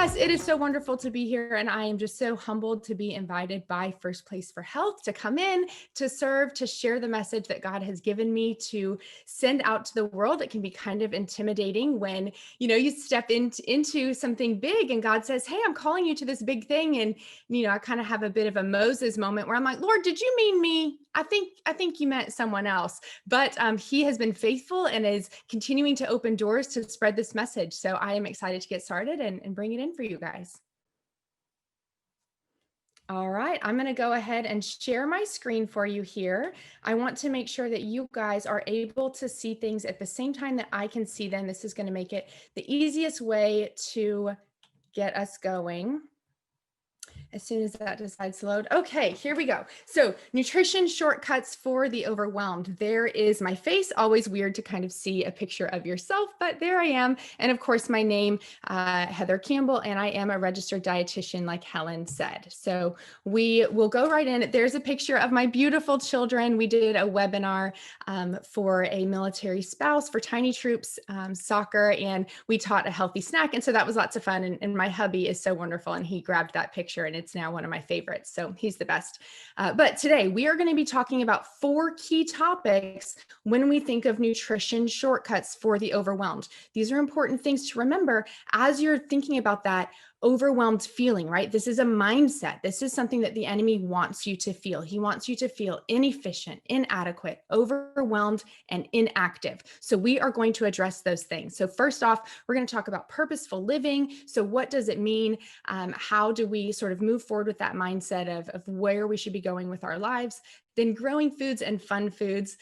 Yes, it is so wonderful to be here. And I am just so humbled to be invited by First Place for Health to come in, to serve, to share the message that God has given me to send out to the world. It can be kind of intimidating when, you step into something big and God says, hey, I'm calling you to this big thing. And, I kind of have a bit of a Moses moment where I'm like, Lord, did you mean me? I think you meant someone else. But he has been faithful and is continuing to open doors to spread this message. So I am excited to get started and bring it in for you guys. All right, I'm going to go ahead and share my screen for you here. I want to make sure that you guys are able to see things at the same time that I can see them. This is going to make it the easiest way to get us going. As soon as that decides to load. Okay, here we go. So nutrition shortcuts for the overwhelmed. There is my face, always weird to kind of see a picture of yourself, but there I am. And of course, my name, Heather Campbell, and I am a registered dietitian, like Helen said. So we will go right in. There's a picture of my beautiful children. We did a webinar for a military spouse for Tiny Troops soccer, and we taught a healthy snack. And so that was lots of fun. And my hubby is so wonderful, and he grabbed that picture, and it's now one of my favorites. So he's the best. But today we are going to be talking about 4 key topics when we think of nutrition shortcuts for the overwhelmed. These are important things to remember as you're thinking about that overwhelmed feeling, right? This is a mindset. This is something that the enemy wants you to feel. He wants you to feel inefficient, inadequate, overwhelmed, and inactive. So we are going to address those things. So first off, we're going to talk about purposeful living. So what does it mean? How do we sort of move forward with that mindset of where we should be going with our lives? Then growing foods and fun foods,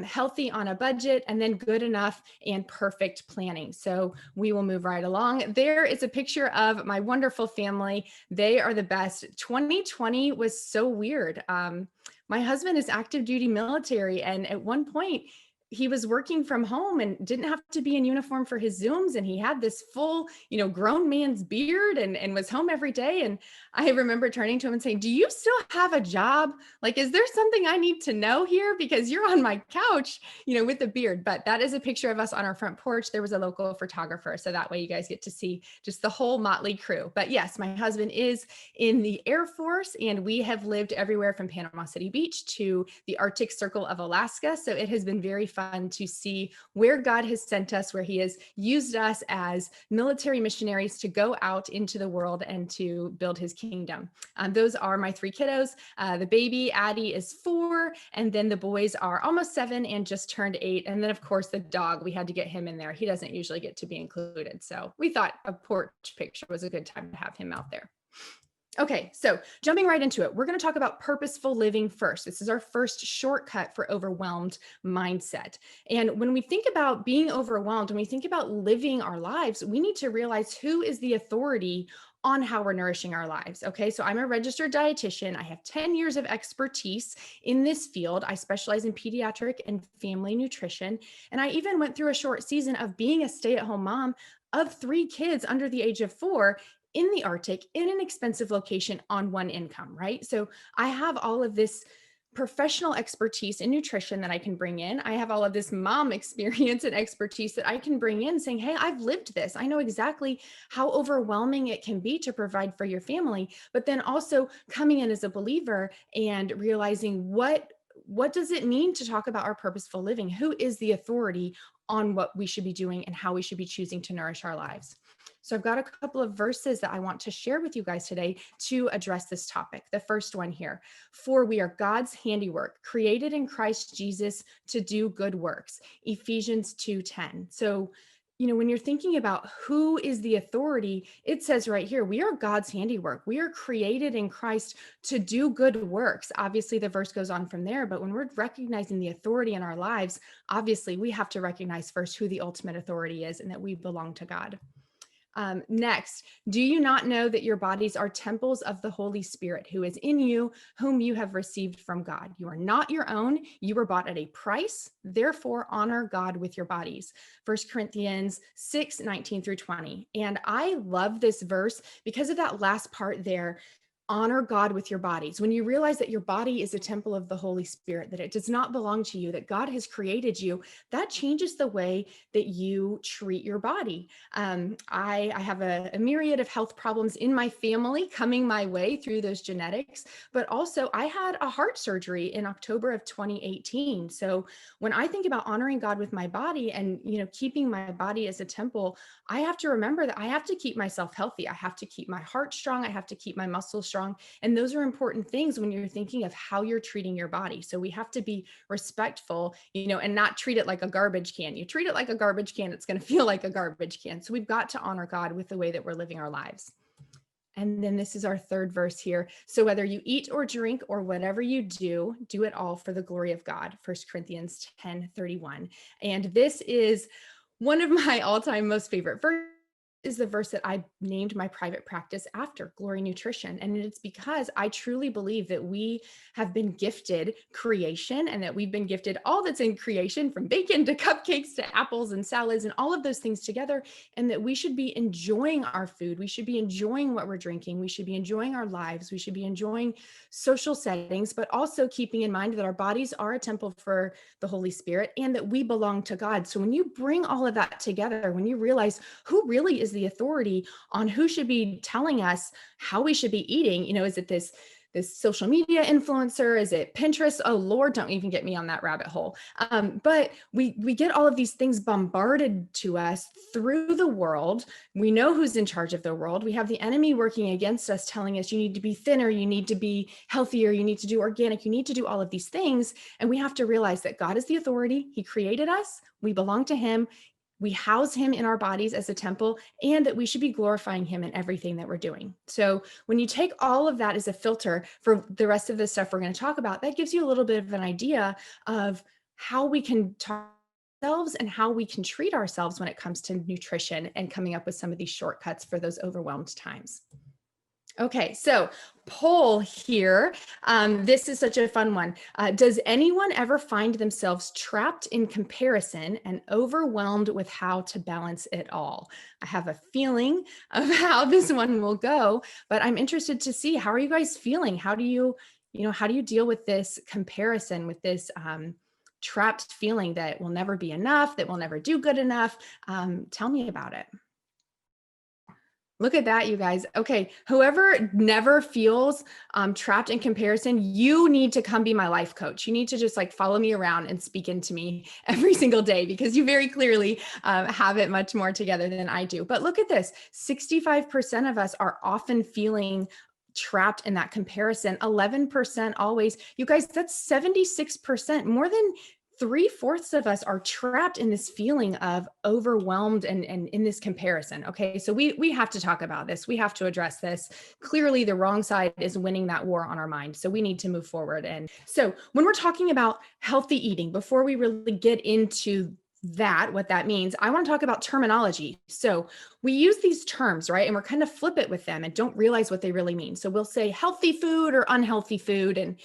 healthy on a budget, and then good enough and perfect planning. So we will move right along. There is a picture of my wonderful family. They are the best. 2020 was so weird. My husband is active duty military, and at one point, he was working from home and didn't have to be in uniform for his Zooms. And he had this full, grown man's beard and was home every day. And I remember turning to him and saying, do you still have a job? Like, is there something I need to know here? Because you're on my couch, with the beard. But that is a picture of us on our front porch. There was a local photographer. So that way you guys get to see just the whole motley crew. But yes, my husband is in the Air Force, and we have lived everywhere from Panama City Beach to the Arctic Circle of Alaska. So it has been very fun to see where God has sent us, where he has used us as military missionaries to go out into the world and to build his kingdom. Those are my 3 kiddos. The baby, Addie, is 4, and then the boys are almost 7 and just turned 8. And then, of course, the dog, we had to get him in there. He doesn't usually get to be included. So we thought a porch picture was a good time to have him out there. Okay, so jumping right into it, we're going to talk about purposeful living first. This is our first shortcut for overwhelmed mindset. And when we think about being overwhelmed, when we think about living our lives, we need to realize who is the authority on how we're nourishing our lives. Okay, so I'm a registered dietitian. I have 10 years of expertise in this field. I specialize in pediatric and family nutrition. And I even went through a short season of being a stay-at-home mom of 3 kids under the age of 4 in the Arctic, in an expensive location on one income, right? So I have all of this professional expertise in nutrition that I can bring in. I have all of this mom experience and expertise that I can bring in saying, hey, I've lived this. I know exactly how overwhelming it can be to provide for your family, but then also coming in as a believer and realizing what does it mean to talk about our purposeful living? Who is the authority on what we should be doing and how we should be choosing to nourish our lives? So I've got a couple of verses that I want to share with you guys today to address this topic. The first one here, for we are God's handiwork, created in Christ Jesus to do good works, Ephesians 2:10. So, when you're thinking about who is the authority, it says right here, we are God's handiwork. We are created in Christ to do good works. Obviously, the verse goes on from there, but when we're recognizing the authority in our lives, obviously we have to recognize first who the ultimate authority is and that we belong to God. Next, do you not know that your bodies are temples of the Holy Spirit who is in you, whom you have received from God? You are not your own. You were bought at a price. Therefore, honor God with your bodies. 1 Corinthians 6:19-20. And I love this verse because of that last part there. honor God with your bodies, when you realize that your body is a temple of the Holy Spirit, that it does not belong to you, that God has created you, that changes the way that you treat your body. I have a myriad of health problems in my family coming my way through those genetics, but also I had a heart surgery in October of 2018. So when I think about honoring God with my body and, keeping my body as a temple, I have to remember that I have to keep myself healthy. I have to keep my heart strong. I have to keep my muscles strong. And those are important things when you're thinking of how you're treating your body. So we have to be respectful, and not treat it like a garbage can. You treat it like a garbage can, it's going to feel like a garbage can. So we've got to honor God with the way that we're living our lives. And then this is our third verse here. So whether you eat or drink or whatever you do, do it all for the glory of God. 1 Corinthians 10:31. And this is one of my all-time most favorite verses. Is the verse that I named my private practice after, Glory Nutrition. And it's because I truly believe that we have been gifted creation, and that we've been gifted all that's in creation, from bacon to cupcakes to apples and salads and all of those things together. And that we should be enjoying our food. We should be enjoying what we're drinking. We should be enjoying our lives. We should be enjoying social settings, but also keeping in mind that our bodies are a temple for the Holy Spirit and that we belong to God. So when you bring all of that together, when you realize who really is the authority on who should be telling us how we should be eating, is it this social media influencer? Is it Pinterest? Oh Lord, don't even get me on that rabbit hole. But we get all of these things bombarded to us through the world. We know who's in charge of the world. We have the enemy working against us, telling us you need to be thinner, you need to be healthier, you need to do organic, you need to do all of these things. And we have to realize that God is the authority. He created us. We belong to him. We house him in our bodies as a temple, and that we should be glorifying him in everything that we're doing. So when you take all of that as a filter for the rest of the stuff we're going to talk about, that gives you a little bit of an idea of how we can talk ourselves and how we can treat ourselves when it comes to nutrition and coming up with some of these shortcuts for those overwhelmed times. Okay, so poll here. This is such a fun one. Does anyone ever find themselves trapped in comparison and overwhelmed with how to balance it all? I have a feeling of how this one will go, but I'm interested to see, how are you guys feeling? How do you deal with this comparison, with this trapped feeling that will never be enough, that will never do good enough? Tell me about it. Look at that, you guys. Okay, whoever never feels trapped in comparison, you need to come be my life coach. You need to just follow me around and speak into me every single day, because you very clearly have it much more together than I do. But look at this, 65% of us are often feeling trapped in that comparison, 11% always. You guys, that's 76%, more than 3/4 of us are trapped in this feeling of overwhelmed and in this comparison. Okay, so we have to talk about this. We have to address this. Clearly, the wrong side is winning that war on our mind. So we need to move forward. And so when we're talking about healthy eating, before we really get into what that means, I want to talk about terminology. So we use these terms, right? And we're kind of flip it with them and don't realize what they really mean. So we'll say healthy food or unhealthy food, and,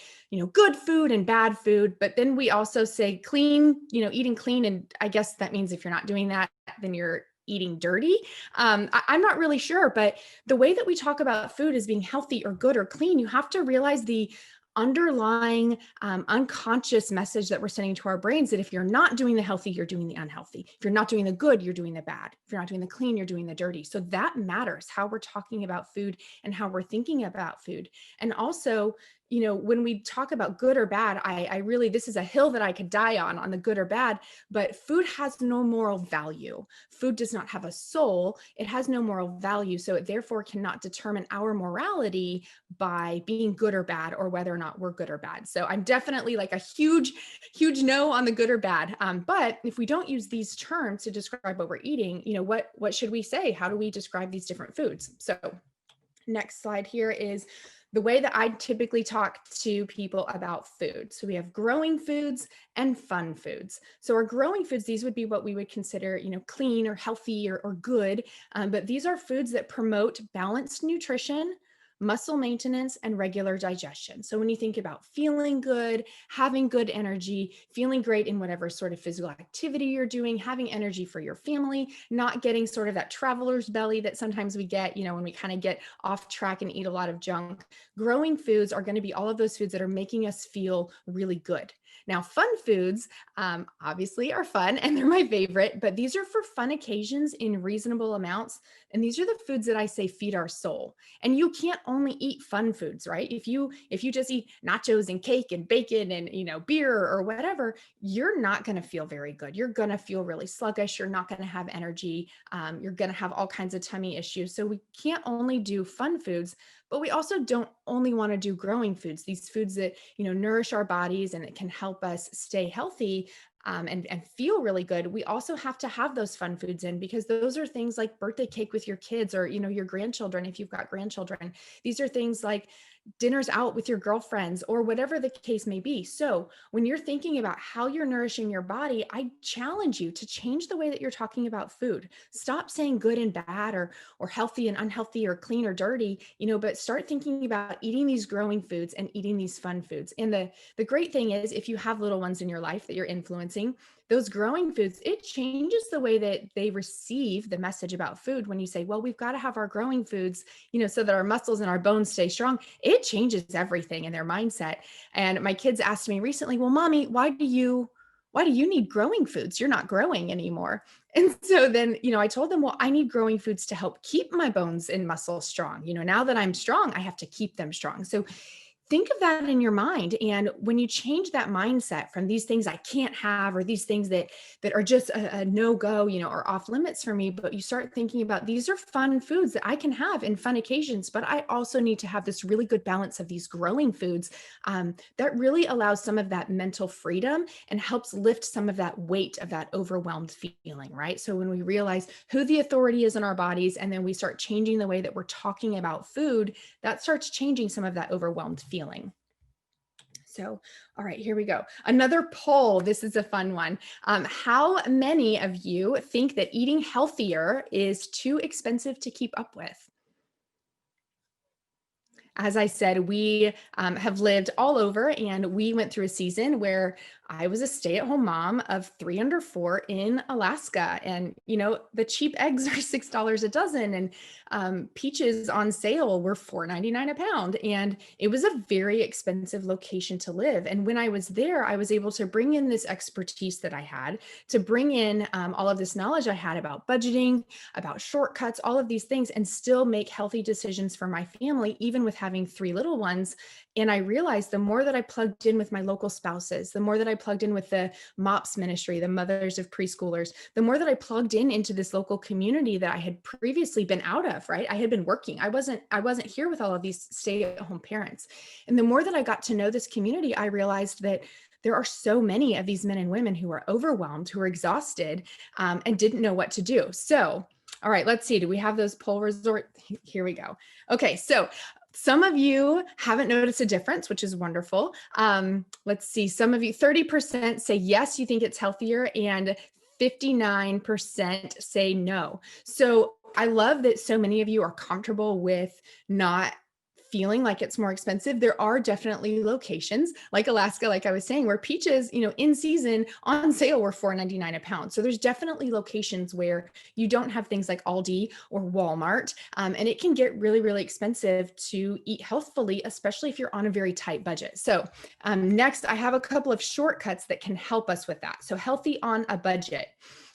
good food and bad food. But then we also say clean, eating clean. And I guess that means if you're not doing that, then you're eating dirty. I'm not really sure, but the way that we talk about food as being healthy or good or clean, you have to realize the underlying unconscious message that we're sending to our brains, that if you're not doing the healthy, you're doing the unhealthy. If you're not doing the good, you're doing the bad. If you're not doing the clean, you're doing the dirty. So that matters, how we're talking about food and how we're thinking about food. And also, when we talk about good or bad, I really, this is a hill that I could die on the good or bad, but food has no moral value. Food does not have a soul. It has no moral value. So it therefore cannot determine our morality by being good or bad, or whether or not we're good or bad. So I'm definitely a huge no on the good or bad. But if we don't use these terms to describe what we're eating, what should we say? How do we describe these different foods? So next slide here is the way that I typically talk to people about food. So we have growing foods and fun foods. So our growing foods, these would be what we would consider, clean or healthy or good. But these are foods that promote balanced nutrition, muscle maintenance, and regular digestion. So when you think about feeling good, having good energy, feeling great in whatever sort of physical activity you're doing, having energy for your family, not getting sort of that traveler's belly that sometimes we get, when we kind of get off track and eat a lot of junk, growing foods are going to be all of those foods that are making us feel really good. Now, fun foods obviously are fun and they're my favorite, but these are for fun occasions in reasonable amounts. And these are the foods that I say feed our soul. And you can't only eat fun foods, right? If you just eat nachos and cake and bacon and beer or whatever, you're not going to feel very good. You're going to feel really sluggish. You're not going to have energy. You're going to have all kinds of tummy issues. So we can't only do fun foods, but we also don't only want to do growing foods, these foods that, nourish our bodies and it can help us stay healthy and feel really good. We also have to have those fun foods in, because those are things like birthday cake with your kids or, your grandchildren, if you've got grandchildren. These are things like dinners out with your girlfriends or whatever the case may be. So when you're thinking about how you're nourishing your body, I challenge you to change the way that you're talking about food. Stop saying good and bad or healthy and unhealthy or clean or dirty, but start thinking about eating these growing foods and eating these fun foods. And the great thing is, if you have little ones in your life that you're influencing, those growing foods, it changes the way that they receive the message about food. When you say, well, we've got to have our growing foods, so that our muscles and our bones stay strong, it changes everything in their mindset. And my kids asked me recently, well, mommy, why do you need growing foods? You're not growing anymore. And so then, I told them, well, I need growing foods to help keep my bones and muscles strong. Now that I'm strong, I have to keep them strong. So think of that in your mind. And when you change that mindset from these things I can't have, or these things that are just a no-go, or off limits for me, but you start thinking about these are fun foods that I can have in fun occasions, but I also need to have this really good balance of these growing foods that really allows some of that mental freedom and helps lift some of that weight of that overwhelmed feeling, right? So when we realize who the authority is in our bodies, and then we start changing the way that we're talking about food, that starts changing some of that overwhelmed feeling. So, all right, here we go. Another poll. This is a fun one. How many of you think that eating healthier is too expensive to keep up with? As I said, we have lived all over, and we went through a season where I was a stay-at-home mom of 3 under 4 in Alaska. And, the cheap eggs are $6 a dozen, and peaches on sale were $4.99 a pound. And it was a very expensive location to live. And when I was there, I was able to bring in this expertise that I had, to bring in all of this knowledge I had about budgeting, about shortcuts, all of these things, and still make healthy decisions for my family, even with having 3 little ones. And I realized the more that I plugged in with my local spouses, the more that I plugged in with the MOPS ministry, the mothers of preschoolers, the more that I plugged in into this local community that I had previously been out of, right? I had been working. I wasn't here with all of these stay-at-home parents. And the more that I got to know this community, I realized that there are so many of these men and women who are overwhelmed, who are exhausted, and didn't know what to do. So, all right, let's see. Do we have those poll resort? Here we go. Okay, so some of you haven't noticed a difference, which is wonderful. Let's see. Some of you, 30% say yes, you think it's healthier, and 59% say no. So I love that so many of you are comfortable with not feeling like it's more expensive. There are definitely locations like Alaska, like I was saying, where peaches, in season on sale were $4.99 a pound. So there's definitely locations where you don't have things like Aldi or Walmart. And it can get really, really expensive to eat healthfully, especially if you're on a very tight budget. So next, I have a couple of shortcuts that can help us with that. So healthy on a budget.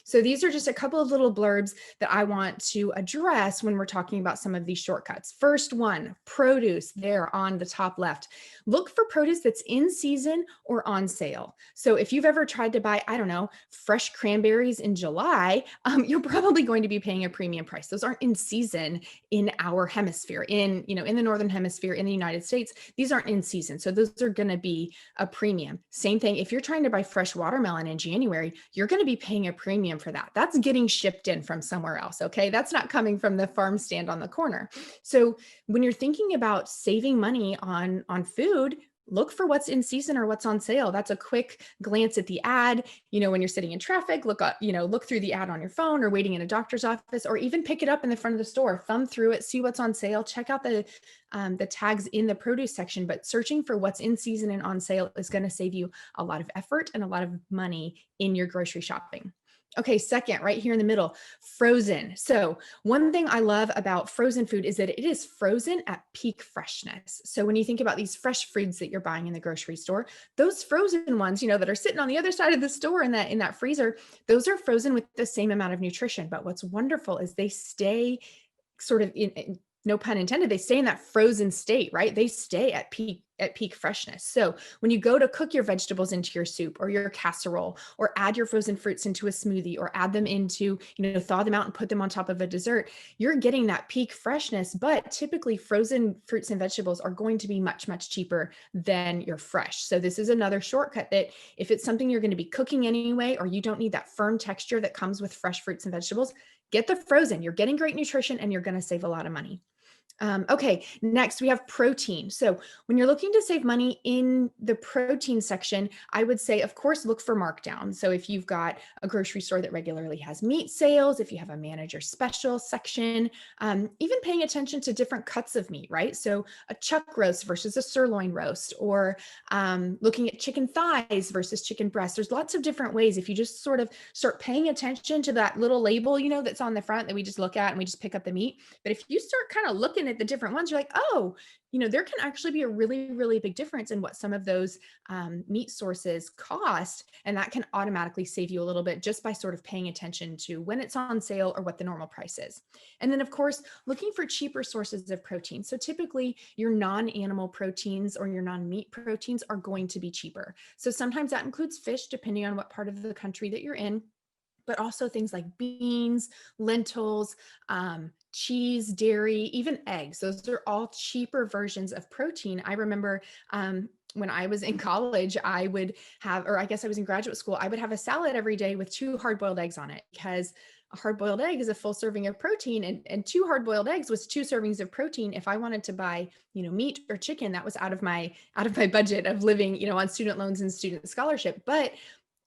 So these are just a couple of little blurbs that I want to address when we're talking about some of these shortcuts. First one, produce, there on the top left. Look for produce that's in season or on sale. So if you've ever tried to buy, I don't know, fresh cranberries in July, you're probably going to be paying a premium price. Those aren't in season in our hemisphere, in the Northern Hemisphere, in the United States. These aren't in season. So those are going to be a premium. Same thing, if you're trying to buy fresh watermelon in January, you're going to be paying a premium for that. That's getting shipped in from somewhere else. Okay. That's not coming from the farm stand on the corner. So when you're thinking about saving money on food, look for what's in season or what's on sale. That's a quick glance at the ad. When you're sitting in traffic, look up, look through the ad on your phone or waiting in a doctor's office, or even pick it up in the front of the store, thumb through it, see what's on sale, check out the tags in the produce section. But searching for what's in season and on sale is going to save you a lot of effort and a lot of money in your grocery shopping. Okay, second, right here in the middle, frozen. So one thing I love about frozen food is that it is frozen at peak freshness. So when you think about these fresh foods that you're buying in the grocery store, those frozen ones, that are sitting on the other side of the store in that freezer, those are frozen with the same amount of nutrition. But what's wonderful is they stay sort of in no pun intended, they stay in that frozen state, right? They stay at peak freshness. So when you go to cook your vegetables into your soup or your casserole, or add your frozen fruits into a smoothie, or add them into, thaw them out and put them on top of a dessert, you're getting that peak freshness. But typically frozen fruits and vegetables are going to be much, much cheaper than your fresh. So this is another shortcut that if it's something you're going to be cooking anyway, or you don't need that firm texture that comes with fresh fruits and vegetables, get the frozen. You're getting great nutrition and you're going to save a lot of money. Okay, next we have protein. So when you're looking to save money in the protein section, I would say, of course, look for markdown. So if you've got a grocery store that regularly has meat sales, if you have a manager special section, even paying attention to different cuts of meat, right? So a chuck roast versus a sirloin roast, or looking at chicken thighs versus chicken breasts. There's lots of different ways. If you just sort of start paying attention to that little label, that's on the front that we just look at and we just pick up the meat. But if you start kind of looking at the different ones, you're like, oh, there can actually be a really, really big difference in what some of those meat sources cost. And that can automatically save you a little bit just by sort of paying attention to when it's on sale or what the normal price is. And then, of course, looking for cheaper sources of protein. So typically your non-animal proteins or your non-meat proteins are going to be cheaper. So sometimes that includes fish, depending on what part of the country that you're in, but also things like beans, lentils, cheese, dairy, even eggs. Those are all cheaper versions of protein. I remember when I was in college, I would have, or I guess I was in graduate school, I would have a salad every day with 2 hard-boiled eggs on it, because a hard-boiled egg is a full serving of protein, and 2 hard-boiled eggs was 2 servings of protein. If I wanted to buy, meat or chicken, that was out of my budget of living, on student loans and student scholarship. But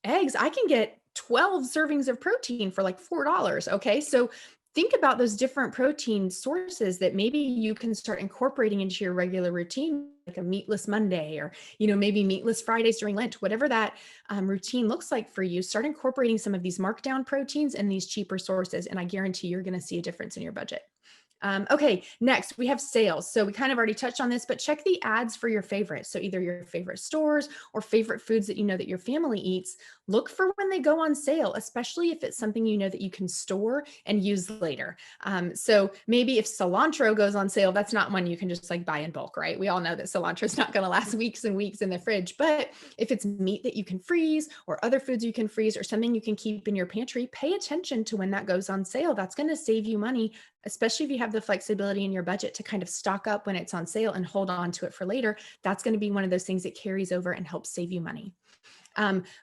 eggs, I can get 12 servings of protein for like $4. Okay. So think about those different protein sources that maybe you can start incorporating into your regular routine, like a meatless Monday, or, maybe meatless Fridays during Lent, whatever that routine looks like for you. Start incorporating some of these markdown proteins and these cheaper sources. And I guarantee you're going to see a difference in your budget. Okay, next we have sales. So we kind of already touched on this, but check the ads for your favorites. So either your favorite stores or favorite foods that that your family eats. Look for when they go on sale, especially if it's something that you can store and use later. So maybe if cilantro goes on sale, that's not one you can just like buy in bulk, right? We all know that cilantro is not going to last weeks and weeks in the fridge. But if it's meat that you can freeze, or other foods you can freeze, or something you can keep in your pantry, pay attention to when that goes on sale. That's going to save you money, especially if you have the flexibility in your budget to kind of stock up when it's on sale and hold on to it for later. That's going to be one of those things that carries over and helps save you money.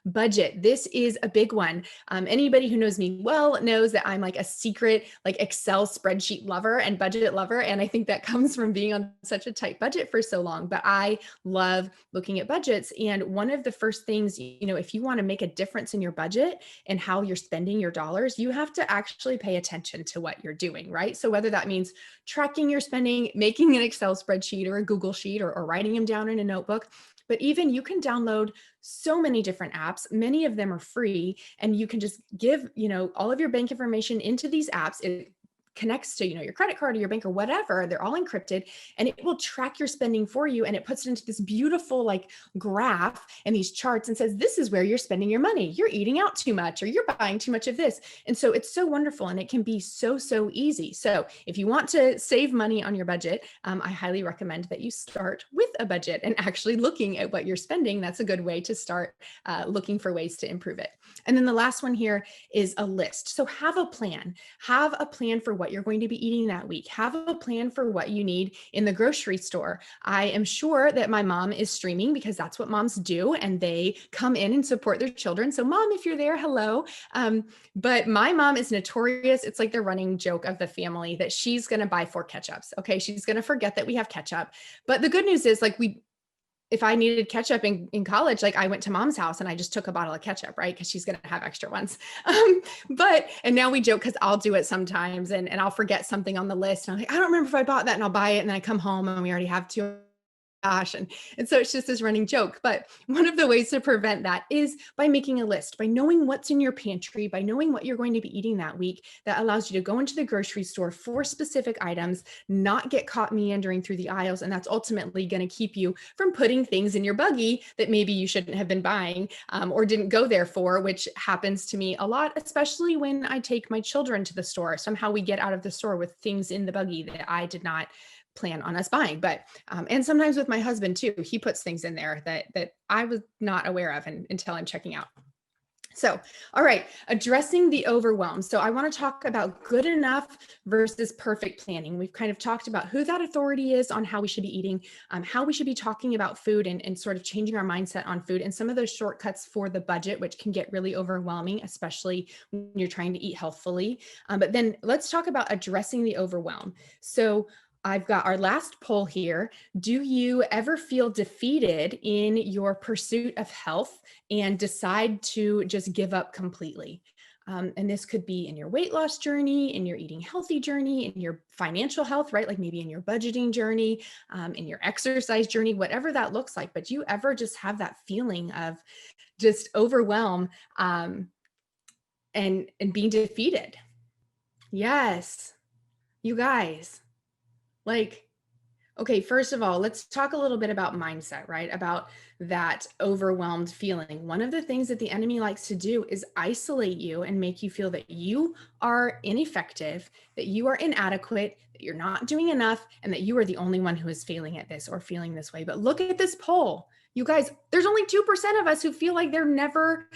Budget. This is a big one. Anybody who knows me well knows that I'm like a secret, like Excel spreadsheet lover and budget lover. And I think that comes from being on such a tight budget for so long, but I love looking at budgets. And one of the first things, if you want to make a difference in your budget and how you're spending your dollars, you have to actually pay attention to what you're doing, right? So whether that means tracking your spending, making an Excel spreadsheet or a Google sheet, or writing them down in a notebook, but even you can download so many different apps. Many of them are free, and you can just give, all of your bank information into these apps. It connects to, your credit card or your bank or whatever. They're all encrypted, and it will track your spending for you. And it puts it into this beautiful like graph and these charts and says, this is where you're spending your money. You're eating out too much, or you're buying too much of this. And so it's so wonderful, and it can be so, so easy. So if you want to save money on your budget, I highly recommend that you start with a budget and actually looking at what you're spending. That's a good way to start looking for ways to improve it. And then the last one here is a list. So have a plan for what you're going to be eating that week. Have a plan for what you need in the grocery store. I am sure that my mom is streaming, because that's what moms do, and they come in and support their children. So mom, if you're there, hello. But my mom is notorious. It's like the running joke of the family that she's going to buy 4 ketchups. Okay. She's going to forget that we have ketchup. But the good news is, like, if I needed ketchup in college, like I went to mom's house and I just took a bottle of ketchup, right? Because she's going to have extra ones. And now we joke because I'll do it sometimes and I'll forget something on the list. And I'm like, I don't remember if I bought that, and I'll buy it. And then I come home and we already have two. Gosh. And so it's just this running joke. But one of the ways to prevent that is by making a list, by knowing what's in your pantry, by knowing what you're going to be eating that week. That allows you to go into the grocery store for specific items, not get caught meandering through the aisles. And that's ultimately going to keep you from putting things in your buggy that maybe you shouldn't have been buying or didn't go there for, which happens to me a lot, especially when I take my children to the store. Somehow we get out of the store with things in the buggy that I did not plan on us buying. But and sometimes with my husband too, he puts things in there that I was not aware of until I'm checking out. So, all right, addressing the overwhelm. So I want to talk about good enough versus perfect planning. We've kind of talked about who that authority is on how we should be eating, how we should be talking about food and sort of changing our mindset on food, and some of those shortcuts for the budget, which can get really overwhelming, especially when you're trying to eat healthfully. But then let's talk about addressing the overwhelm. So I've got our last poll here. Do you ever feel defeated in your pursuit of health and decide to just give up completely? And this could be in your weight loss journey, in your eating healthy journey, in your financial health, right? Like maybe in your budgeting journey, in your exercise journey, whatever that looks like. But do you ever just have that feeling of just overwhelm and being defeated? Yes, you guys. Like, okay, first of all, let's talk a little bit about mindset, right? About that overwhelmed feeling. One of the things that the enemy likes to do is isolate you and make you feel that you are ineffective, that you are inadequate, that you're not doing enough, and that you are the only one who is failing at this or feeling this way. But look at this poll. You guys, there's only 2% of us who feel like they're never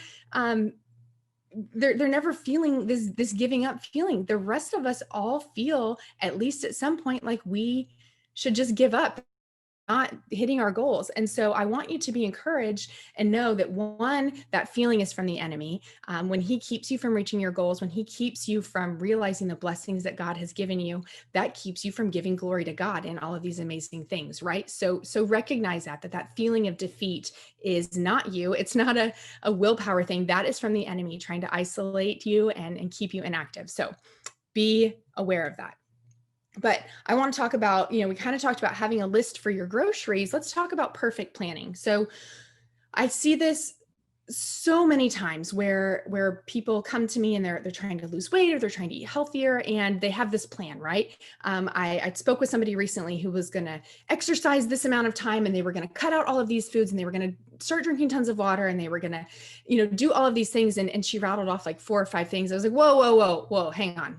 they're never feeling this giving up feeling. The rest of us all feel, at least at some point, like we should just give up, not hitting our goals. And so I want you to be encouraged and know that one, that feeling is from the enemy. When he keeps you from reaching your goals, when he keeps you from realizing the blessings that God has given you, that keeps you from giving glory to God in all of these amazing things, right? So recognize that feeling of defeat is not you. It's not a willpower thing. That is from the enemy trying to isolate you and keep you inactive. So be aware of that. But I want to talk about, we kind of talked about having a list for your groceries. Let's talk about perfect planning. So I see this so many times where people come to me and they're trying to lose weight or they're trying to eat healthier and they have this plan, right? I spoke with somebody recently who was going to exercise this amount of time and they were going to cut out all of these foods and they were going to start drinking tons of water and they were going to, do all of these things. And she rattled off like 4 or 5 things. I was like, whoa, hang on.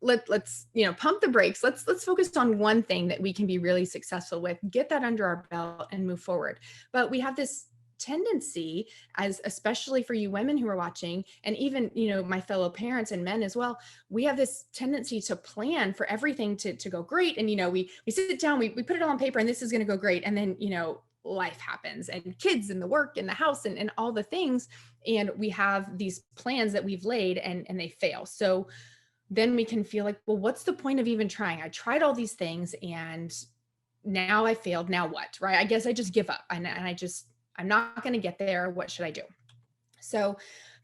Let's pump the brakes. Let's focus on one thing that we can be really successful with, get that under our belt and move forward. But we have this tendency, as especially for you women who are watching, and even my fellow parents and men as well, we have this tendency to plan for everything to go great. And we sit down, we put it all on paper and this is going to go great. And then life happens and kids and the work and the house and all the things. And we have these plans that we've laid and they fail. So then we can feel like, well, what's the point of even trying? I tried all these things and now I failed. Now what, right? I guess I just give up and I'm not going to get there. What should I do? So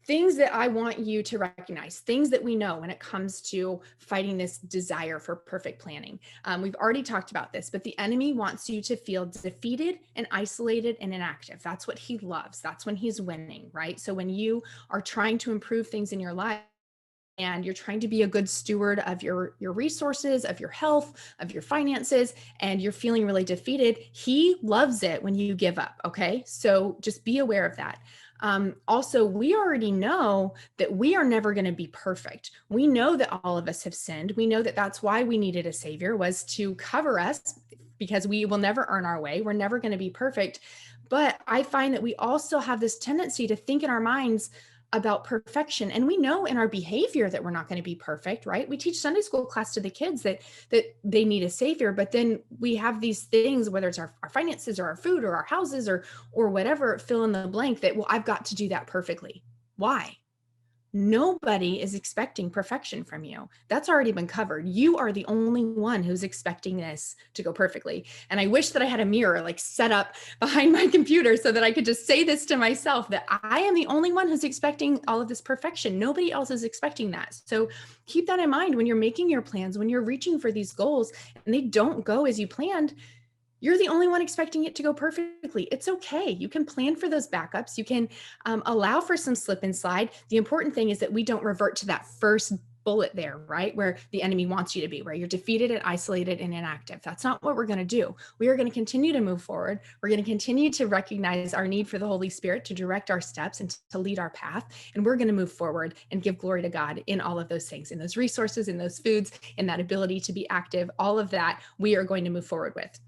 things that I want you to recognize, things that we know when it comes to fighting this desire for perfect planning. We've already talked about this, but the enemy wants you to feel defeated and isolated and inactive. That's what he loves. That's when he's winning, right? So when you are trying to improve things in your life, and you're trying to be a good steward of your resources, of your health, of your finances, and you're feeling really defeated, he loves it when you give up, okay? So just be aware of that. Also, we already know that we are never going to be perfect. We know that all of us have sinned. We know that that's why we needed a savior, was to cover us, because we will never earn our way. We're never going to be perfect. But I find that we also have this tendency to think in our minds about perfection. And we know in our behavior that we're not going to be perfect, right? We teach Sunday school class to the kids that they need a savior, but then we have these things, whether it's our finances or our food or our houses or whatever, fill in the blank, that, well, I've got to do that perfectly. Why? Nobody is expecting perfection from you. That's already been covered. You are the only one who's expecting this to go perfectly. And I wish that I had a mirror like set up behind my computer so that I could just say this to myself, that I am the only one who's expecting all of this perfection. Nobody else is expecting that. So keep that in mind when you're making your plans, when you're reaching for these goals and they don't go as you planned. You're the only one expecting it to go perfectly. It's okay. You can plan for those backups. You can allow for some slip and slide. The important thing is that we don't revert to that first bullet there, right? Where the enemy wants you to be, where you're defeated and isolated and inactive. That's not what we're going to do. We are going to continue to move forward. We're going to continue to recognize our need for the Holy Spirit to direct our steps and to lead our path. And we're going to move forward and give glory to God in all of those things, in those resources, in those foods, in that ability to be active. All of that we are going to move forward with.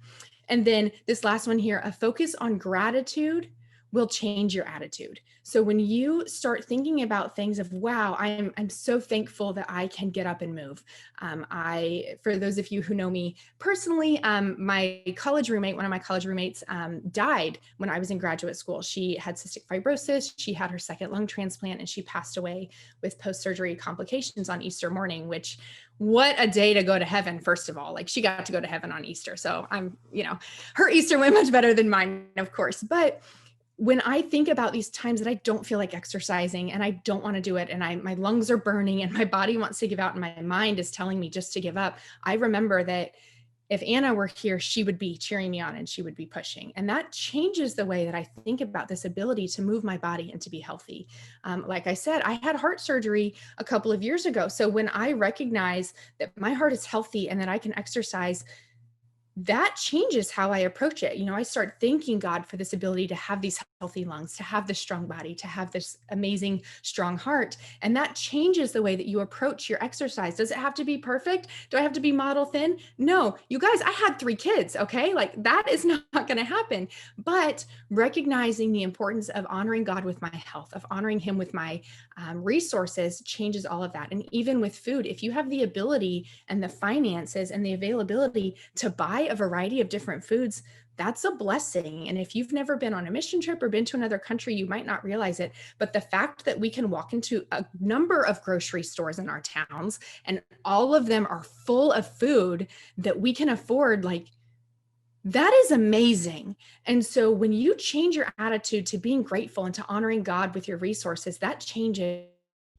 And then this last one here, a focus on gratitude will change your attitude. So when you start thinking about things of, wow, I'm so thankful that I can get up and move. For those of you who know me personally, my college roommate, one of my college roommates, died when I was in graduate school. She had cystic fibrosis. She had her second lung transplant, and she passed away with post-surgery complications on Easter morning, which, what a day to go to heaven, first of all. Like, she got to go to heaven on Easter. So her Easter went much better than mine, of course. But when I think about these times that I don't feel like exercising and I don't want to do it, and my lungs are burning and my body wants to give out and my mind is telling me just to give up, I remember that if Anna were here, she would be cheering me on and she would be pushing. And that changes the way that I think about this ability to move my body and to be healthy. Like I said, I had heart surgery a couple of years ago. So when I recognize that my heart is healthy and that I can exercise, that changes how I approach it. I start thanking God for this ability to have these healthy lungs, to have this strong body, to have this amazing, strong heart. And that changes the way that you approach your exercise. Does it have to be perfect? Do I have to be model thin? No, you guys, I had 3 kids. Okay. Like, that is not going to happen. But recognizing the importance of honoring God with my health, of honoring him with my resources, changes all of that. And even with food, if you have the ability and the finances and the availability to buy a variety of different foods, that's a blessing. And if you've never been on a mission trip or been to another country, you might not realize it. But the fact that we can walk into a number of grocery stores in our towns and all of them are full of food that we can afford, like, that is amazing. And so when you change your attitude to being grateful and to honoring God with your resources, that changes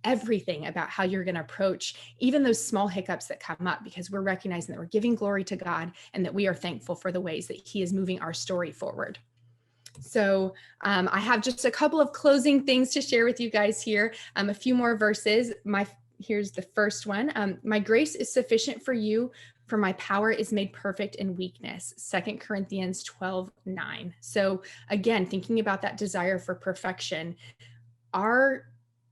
everything about how you're going to approach even those small hiccups that come up, because we're recognizing that we're giving glory to God and that we are thankful for the ways that he is moving our story forward. So I have just a couple of closing things to share with you guys here. A few more verses. Here's the first one. My grace is sufficient for you, for my power is made perfect in weakness. 2 Corinthians 12:9. So again, thinking about that desire for perfection, our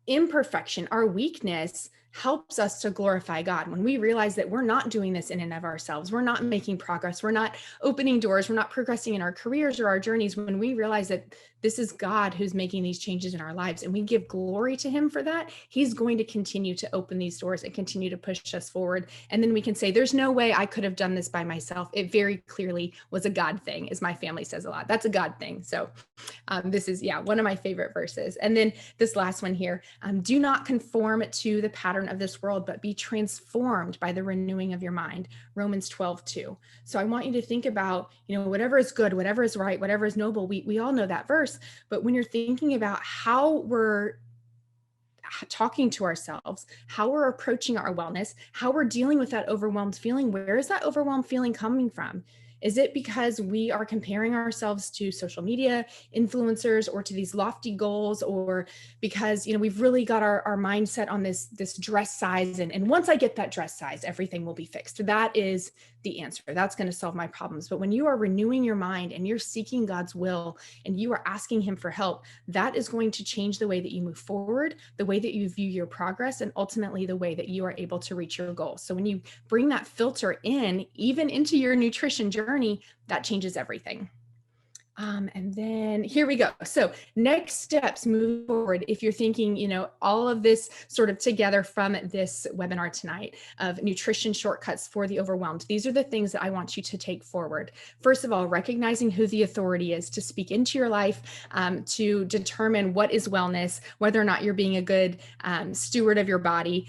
imperfection, our weakness helps us to glorify God. When we realize that we're not doing this in and of ourselves, we're not making progress, we're not opening doors, we're not progressing in our careers or our journeys, when we realize that this is God who's making these changes in our lives and we give glory to him for that, he's going to continue to open these doors and continue to push us forward. And then we can say, there's no way I could have done this by myself. It very clearly was a God thing, as my family says a lot. That's a God thing. So this is, one of my favorite verses. And then this last one here, do not conform to the pattern of this world, but be transformed by the renewing of your mind. Romans 12:2. So I want you to think about, whatever is good, whatever is right, whatever is noble. We all know that verse, but when you're thinking about how we're talking to ourselves, how we're approaching our wellness, how we're dealing with that overwhelmed feeling, where is that overwhelmed feeling coming from? Is it because we are comparing ourselves to social media influencers or to these lofty goals, or because, we've really got our mindset on this dress size, and once I get that dress size, everything will be fixed? That is the answer. That's going to solve my problems. But when you are renewing your mind and you're seeking God's will and you are asking him for help, that is going to change the way that you move forward, the way that you view your progress, and ultimately the way that you are able to reach your goals. So when you bring that filter in, even into your nutrition journey, that changes everything. And then here we go. So next steps moving forward, if you're thinking, all of this sort of together from this webinar tonight of nutrition shortcuts for the overwhelmed, these are the things that I want you to take forward. First of all, recognizing who the authority is to speak into your life, to determine what is wellness, whether or not you're being a good steward of your body.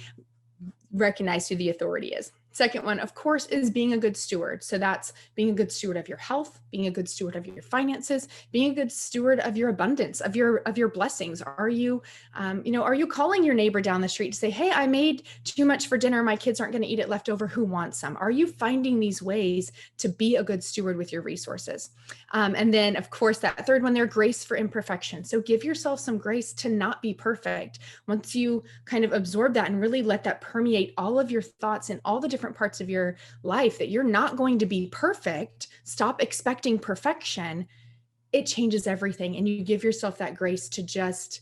Recognize who the authority is. Second one, of course, is being a good steward. So that's being a good steward of your health, being a good steward of your finances, being a good steward of your abundance, of your blessings. Are you, are you calling your neighbor down the street to say, hey, I made too much for dinner. My kids aren't going to eat it left over. Who wants some? Are you finding these ways to be a good steward with your resources? And then, of course, that third one there, grace for imperfection. So give yourself some grace to not be perfect. Once you kind of absorb that and really let that permeate all of your thoughts and all the different parts of your life, that you're not going to be perfect, stop expecting perfection, it changes everything. And you give yourself that grace to just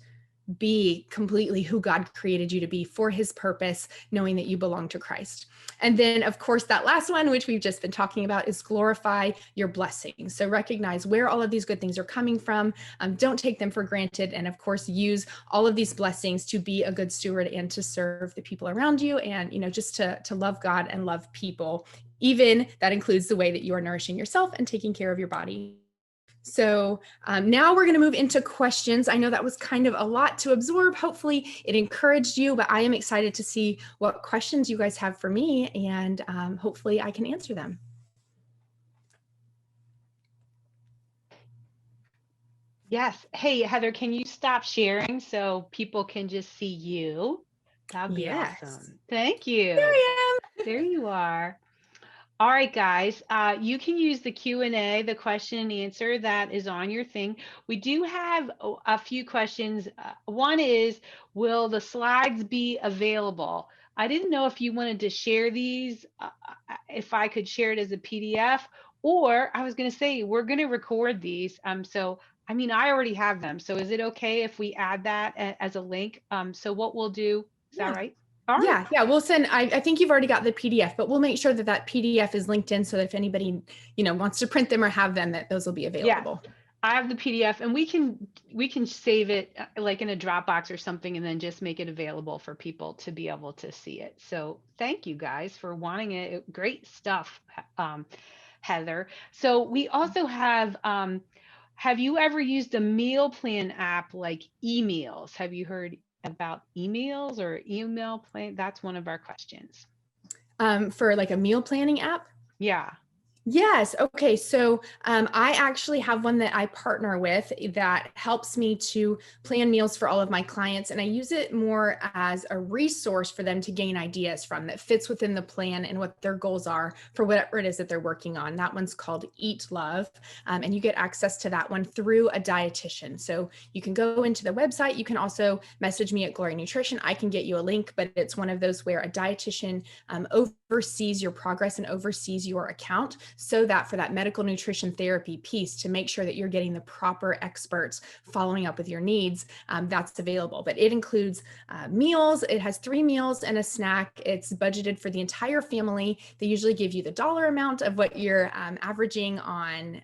be completely who God created you to be for his purpose, knowing that you belong to Christ. And then, of course, that last one, which we've just been talking about, is glorify your blessings. So recognize where all of these good things are coming from. Don't take them for granted. And of course, use all of these blessings to be a good steward and to serve the people around you, and, just to love God and love people. Even that includes the way that you are nourishing yourself and taking care of your body. So now we're going to move into questions. I know that was kind of a lot to absorb. Hopefully it encouraged you, but I am excited to see what questions you guys have for me, and hopefully I can answer them. Yes. Hey, Heather, can you stop sharing so people can just see you? That would be Yes. awesome. Thank you. There I am. There you are. All right, guys, you can use the Q&A, the question and answer that is on your thing. We do have a few questions. One is, will the slides be available? I didn't know if you wanted to share these, if I could share it as a PDF, or I was going to say, we're going to record these. So, I mean, I already have them. So is it okay if we add that as a link? So what we'll do, is that right? All right. Yeah. We'll send, I think you've already got the PDF, but we'll make sure that that PDF is linked in so that if anybody, wants to print them or have them, that those will be available. Yes, I have the PDF, and we can save it like in a Dropbox or something, and then just make it available for people to be able to see it. So thank you guys for wanting it. Great stuff, Heather. So we also have you ever used a meal plan app like emails? Have you heard about emails or email plan? That's one of our questions. For like a meal planning app? Yeah. Yes. Okay. So I actually have one that I partner with that helps me to plan meals for all of my clients. And I use it more as a resource for them to gain ideas from, that fits within the plan and what their goals are for whatever it is that they're working on. That one's called Eat Love. And you get access to that one through a dietitian. So you can go into the website. You can also message me at Glory Nutrition. I can get you a link, but it's one of those where a dietitian oversees your progress and oversees your account, so that for that medical nutrition therapy piece, to make sure that you're getting the proper experts following up with your needs, that's available. But it includes meals. It has 3 meals and a snack. It's budgeted for the entire family. They usually give you the dollar amount of what you're averaging on.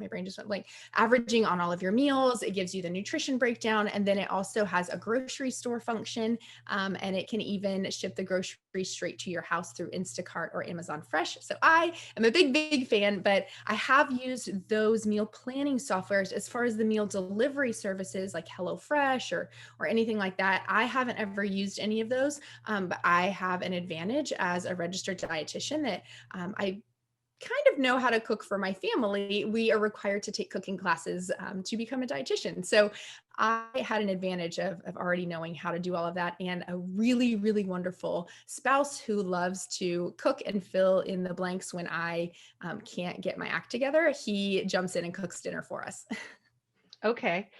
My brain just went blank. Averaging on all of your meals. It gives you the nutrition breakdown, and then it also has a grocery store function, and it can even ship the groceries straight to your house through Instacart or Amazon Fresh. So I am a big fan, but I have used those meal planning softwares. As far as the meal delivery services like HelloFresh or anything like that, I haven't ever used any of those, but I have an advantage as a registered dietitian that I kind of know how to cook for my family. We are required to take cooking classes to become a dietitian. So I had an advantage of already knowing how to do all of that, and a really wonderful spouse who loves to cook and fill in the blanks when I can't get my act together. He jumps in and cooks dinner for us. Okay.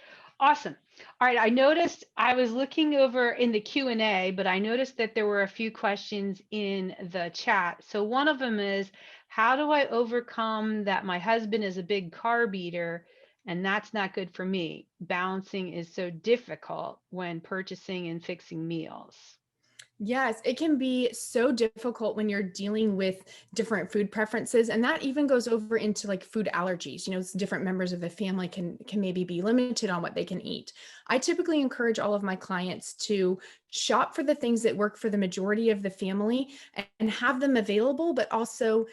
Awesome. All right. I noticed I was looking over in the Q&A, but I noticed that there were a few questions in the chat. So one of them is, how do I overcome that my husband is a big carb eater and that's not good for me? Balancing is so difficult when purchasing and fixing meals. Yes, it can be so difficult when you're dealing with different food preferences, and that even goes over into like food allergies. Different members of the family can maybe be limited on what they can eat. I typically encourage all of my clients to shop for the things that work for the majority of the family and have them available, but also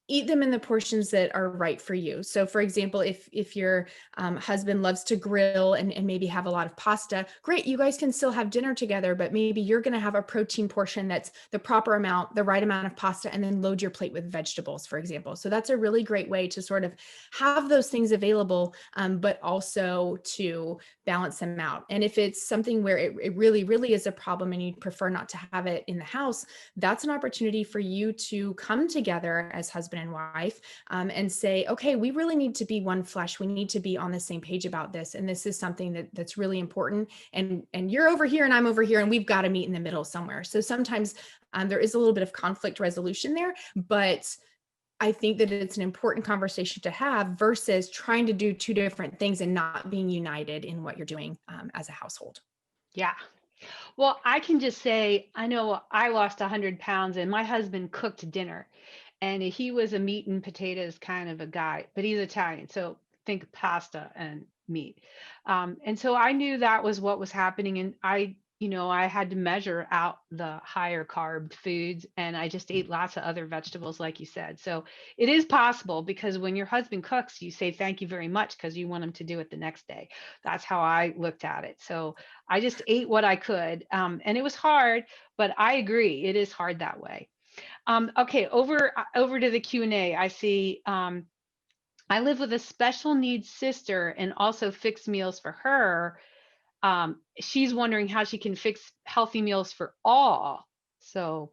eat them in the portions that are right for you. So for example, if your husband loves to grill and maybe have a lot of pasta, great, you guys can still have dinner together, but maybe you're going to have a protein portion that's the proper amount, the right amount of pasta, and then load your plate with vegetables, for example. So that's a really great way to sort of have those things available, but also to balance them out. And if it's something where it really, really is a problem and you prefer not to have it in the house, that's an opportunity for you to come together as husband and wife, and say, okay, we really need to be one flesh. We need to be on the same page about this. And this is something that's really important. And you're over here and I'm over here, and we've got to meet in the middle somewhere. So sometimes there is a little bit of conflict resolution there, but I think that it's an important conversation to have versus trying to do two different things and not being united in what you're doing as a household. Yeah. Well, I can just say, I know I lost 100 pounds and my husband cooked dinner, and he was a meat and potatoes kind of a guy, but he's Italian. So think pasta and meat. And so I knew that was what was happening. And I had to measure out the higher carb foods, and I just ate lots of other vegetables, like you said. So it is possible, because when your husband cooks, you say thank you very much because you want him to do it the next day. That's how I looked at it. So I just ate what I could. And it was hard, but I agree, it is hard that way. Okay, over to the Q&A. I see. I live with a special needs sister and also fix meals for her. She's wondering how she can fix healthy meals for all. So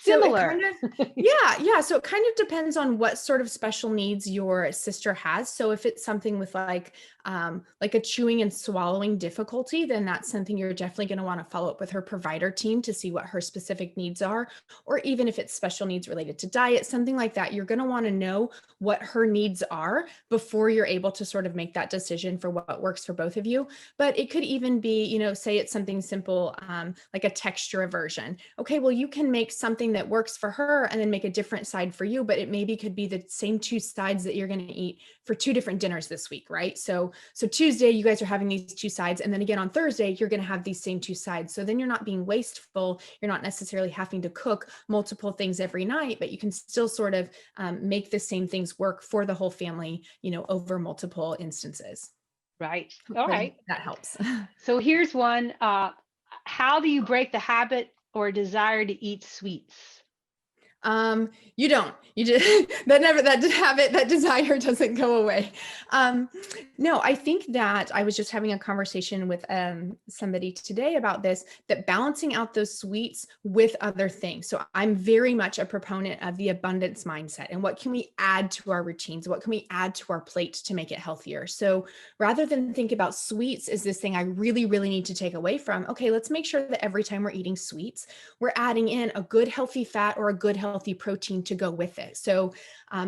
So it similar. kind of, yeah. So it kind of depends on what sort of special needs your sister has. So if it's something with like a chewing and swallowing difficulty, then that's something you're definitely going to want to follow up with her provider team to see what her specific needs are. Or even if it's special needs related to diet, something like that, you're going to want to know what her needs are before you're able to sort of make that decision for what works for both of you. But it could even be, say it's something simple, like a texture aversion. Okay, well, you can make something that works for her and then make a different side for you, but it maybe could be the same two sides that you're going to eat for two different dinners this week, right? So Tuesday you guys are having these two sides, and then again on Thursday you're going to have these same two sides. So then you're not being wasteful. You're not necessarily having to cook multiple things every night, but you can still sort of make the same things work for the whole family, over multiple instances. Right. All Hopefully right. that helps. So here's one. How do you break the habit or desire to eat sweets? You don't, you just, that habit, that desire doesn't go away. No, I think that I was just having a conversation with, somebody today about this, that balancing out those sweets with other things. So I'm very much a proponent of the abundance mindset and what can we add to our routines? What can we add to our plate to make it healthier? So rather than think about sweets as this thing I really, really need to take away from, okay, let's make sure that every time we're eating sweets, we're adding in a good healthy fat or a good healthy protein to go with it. So,